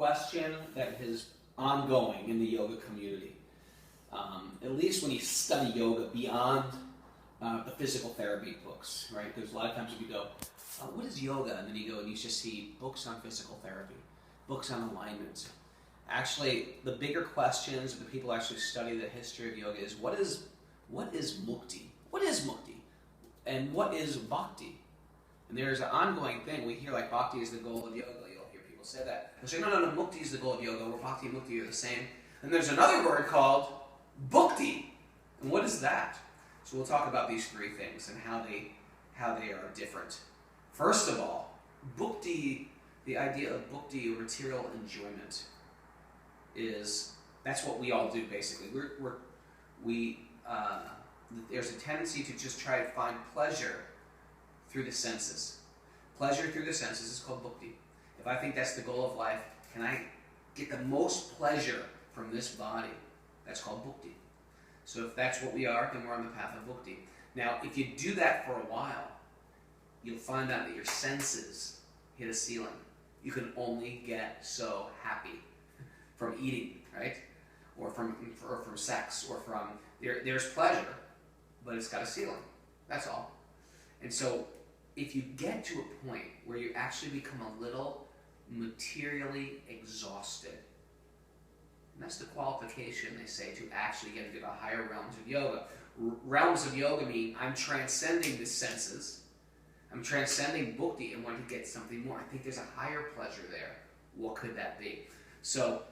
question that is ongoing in the yoga community. At least when you study yoga beyond the physical therapy books, right? Because a lot of times if you go, what is yoga? And then you go and you just see books on physical therapy, books on alignment. Actually, the bigger questions, the people who actually study the history of yoga is what is mukti? What is mukti? And what is bhakti? And there's an ongoing thing. We hear like bhakti is the goal of yoga. You'll hear people say that. They'll say, no, mukti is the goal of yoga, where bhakti and mukti are the same. And there's another word called bhakti. And what is that? So we'll talk about these three things and how they are different. First of all, bhakti, the idea of bhakti, or material enjoyment, that's what we all do basically. There's a tendency to just try to find pleasure through the senses. Pleasure through the senses is called bhakti. If I think that's the goal of life, can I get the most pleasure from this body? That's called bhakti. So if that's what we are, then we're on the path of bhakti. Now, if you do that for a while, you'll find out that your senses hit a ceiling. You can only get so happy from eating, right? Or from sex, or from there's pleasure, but it's got a ceiling. That's all. And so if you get to a point where you actually become a little materially exhausted, and that's the qualification, they say, to actually get into the higher realms of yoga. Realms of yoga mean I'm transcending the senses, I'm transcending bhakti and want to get something more. I think there's a higher pleasure there. What could that be? So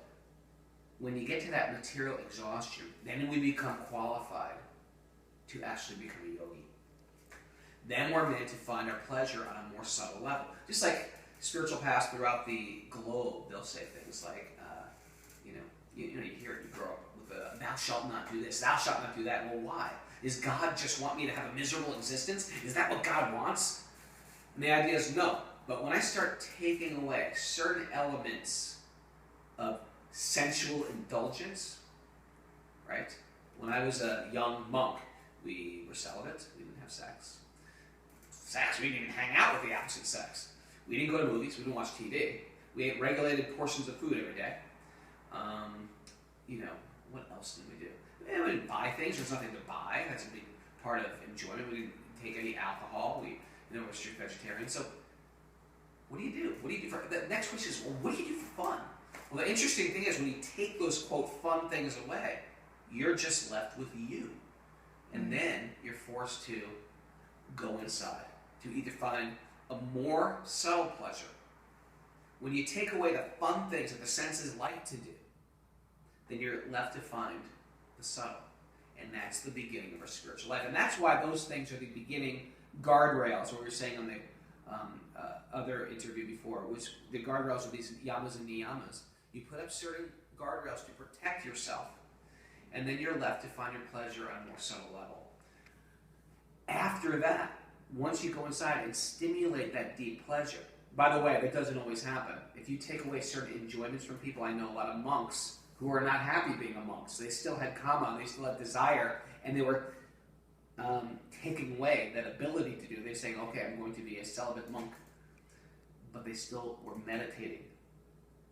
when you get to that material exhaustion, then we become qualified to actually become a yogi. Then we're meant to find our pleasure on a more subtle level. Just like spiritual paths throughout the globe, they'll say things like, you hear it, you grow up with thou shalt not do this, thou shalt not do that. Well, why? Does God just want me to have a miserable existence? Is that what God wants? And the idea is no. But when I start taking away certain elements of sensual indulgence, right? When I was a young monk, we were celibate, we didn't have sex. We didn't even hang out with the opposite sex. We didn't go to movies, we didn't watch TV. We ate regulated portions of food every day. What else did we do? We didn't buy things, there's nothing to buy. That's a big part of enjoyment. We didn't take any alcohol, we're strict vegetarians. So what do you do? What do you do for, the next question is, well, what do you do for fun? Well, the interesting thing is when you take those, quote, fun things away, you're just left with you. And then you're forced to go inside, to either find a more subtle pleasure. When you take away the fun things that the senses like to do, then you're left to find the subtle. And that's the beginning of our spiritual life. And that's why those things are the beginning guardrails, what we were saying on the other interview before, which the guardrails are these yamas and niyamas. You put up certain guardrails to protect yourself, and then you're left to find your pleasure on a more subtle level. After that, once you go inside and stimulate that deep pleasure, by the way, that doesn't always happen. If you take away certain enjoyments from people, I know a lot of monks who are not happy being a monk. So they still had kama, they still had desire, and they were taking away that ability to do. They're saying, okay, I'm going to be a celibate monk. But they still were meditating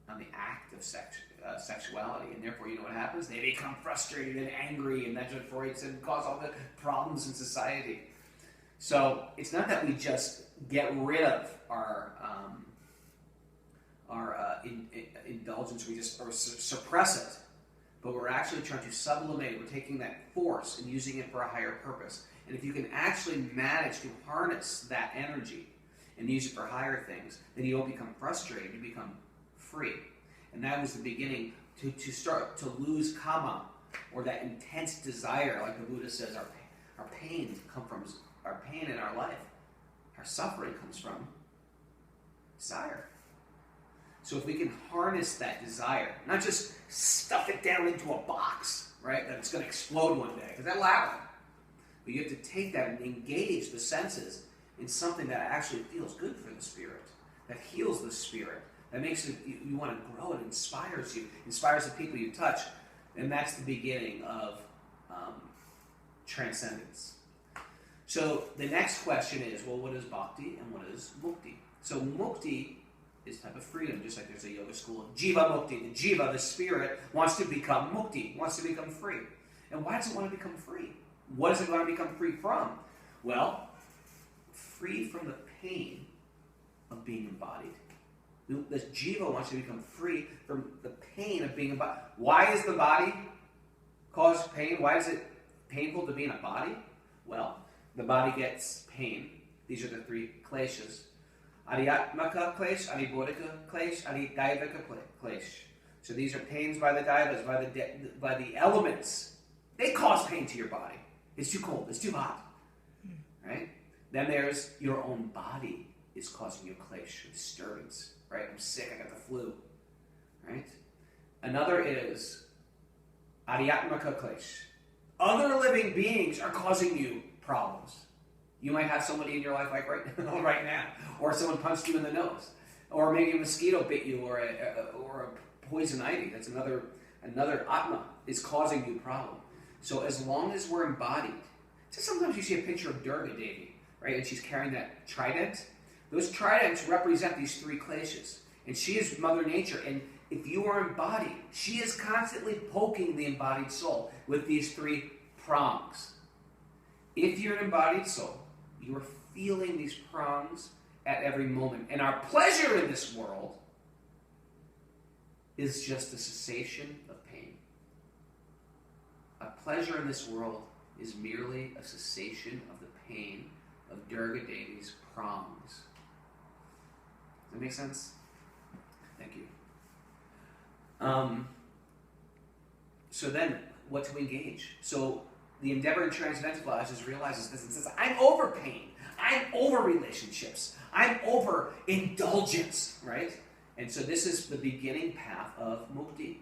on the act of sexuality. And therefore, you know what happens? They become frustrated and angry, and that's what Freud said cause all the problems in society. So it's not that we just get rid of our indulgence, we just suppress it, but we're actually trying to sublimate it. We're taking that force and using it for a higher purpose. And if you can actually manage to harness that energy and use it for higher things, then you don't become frustrated, you become free. And that was the beginning to start to lose kama, or that intense desire, like the Buddha says, our pain in our life, our suffering comes from desire. So if we can harness that desire, not just stuff it down into a box, right, that it's going to explode one day, because that will happen. But you have to take that and engage the senses in something that actually feels good for the spirit, that heals the spirit, that makes you want to grow, it inspires you, inspires the people you touch. And that's the beginning of transcendence. So the next question is, well, what is bhakti and what is mukti? So mukti is type of freedom, just like there's a yoga school of Jiva Mukti. The Jiva, the spirit, wants to become Mukti, wants to become free. And why does it want to become free? What does it want to become free from? Well, free from the pain of being embodied. The Jiva wants to become free from the pain of being embodied. Why is the body cause pain? Why is it painful to be in a body? Well, the body gets pain. These are the three kleshas. Adhyatmaka klesh, adhibodhika klesh, adhidaivika klesh. So these are pains by the daivas, by the elements. They cause pain to your body. It's too cold. It's too hot. Right? Then there's your own body is causing you klesh, disturbance. Right? I'm sick. I got the flu. Right? Another is adhyatmaka klesh. Other living beings are causing you problems. You might have somebody in your life like right now, or someone punched you in the nose, or maybe a mosquito bit you, or a poison ivy. That's another atma is causing you a problem. So as long as we're embodied, so sometimes you see a picture of Durga Devi, right, and she's carrying that trident. Those tridents represent these three kleshas, and she is Mother Nature. And if you are embodied, she is constantly poking the embodied soul with these three prongs. If you're an embodied soul, you are feeling these prongs at every moment. And our pleasure in this world is just a cessation of pain. Our pleasure in this world is merely a cessation of the pain of Durga Devi's prongs. Does that make sense? Thank you. So then, what to engage? So the endeavor in transcendental lives is realizes this and says, I'm over pain. I'm over relationships. I'm over indulgence, right? And so this is the beginning path of mukti.